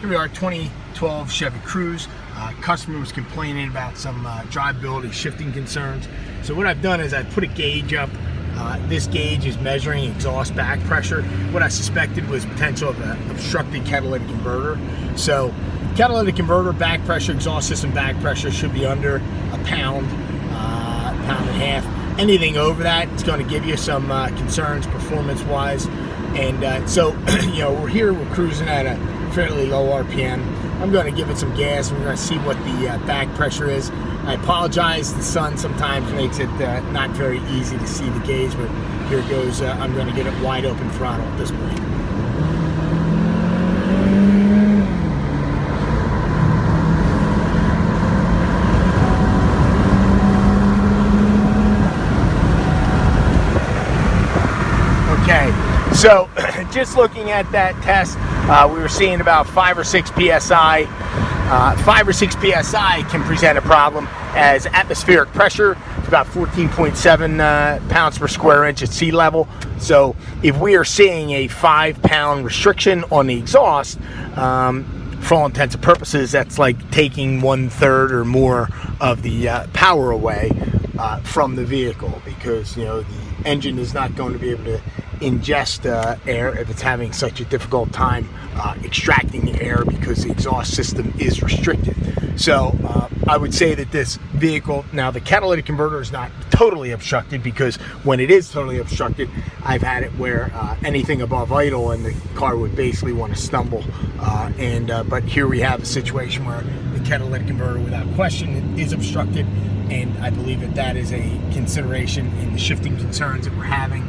Here we are, 2012 Chevy Cruze. Customer was complaining about some drivability shifting concerns. So what I've done is I've put a gauge up. This gauge is measuring exhaust back pressure. What I suspected was potential of an obstructed catalytic converter. So catalytic converter back pressure, exhaust system back pressure should be under a pound, pound and a half. Anything over that, it's going to give you some concerns performance-wise. And so, we're cruising at a fairly low RPM. I'm going to give it some gas. We're going to see what the back pressure is. I apologize, the sun sometimes makes it not very easy to see the gauge, but here it goes. I'm going to get it wide open throttle at this point. Okay, so just looking at that test, we were seeing about 5 or 6 psi. 5 or 6 psi can present a problem as atmospheric pressure is about 14.7 pounds per square inch at sea level. So if we are seeing a 5-pound restriction on the exhaust, for all intents and purposes, that's like taking 1/3 or more of the power away from the vehicle, because the engine is not going to be able to ingest air if it's having such a difficult time extracting the air because the exhaust system is restricted. So I would say that this vehicle, now the catalytic converter is not totally obstructed, because when it is totally obstructed, I've had it where anything above idle and the car would basically want to stumble. But here we have a situation where the catalytic converter, without question, is obstructed, and I believe that is a consideration in the shifting concerns that we're having.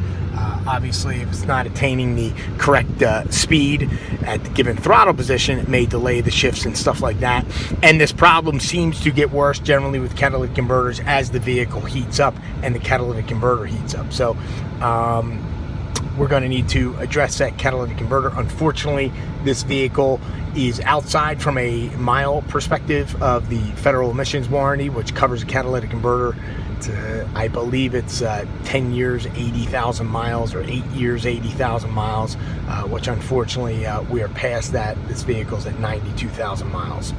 Obviously, if it's not attaining the correct speed at the given throttle position, it may delay the shifts and stuff like that. And this problem seems to get worse generally with catalytic converters as the vehicle heats up and the catalytic converter heats up. So we're going to need to address that catalytic converter. Unfortunately, this vehicle is outside from a mile perspective of the federal emissions warranty, which covers a catalytic converter. I believe it's 10 years, 80,000 miles, or 8 years, 80,000 miles, which unfortunately we are past that. This vehicle's at 92,000 miles.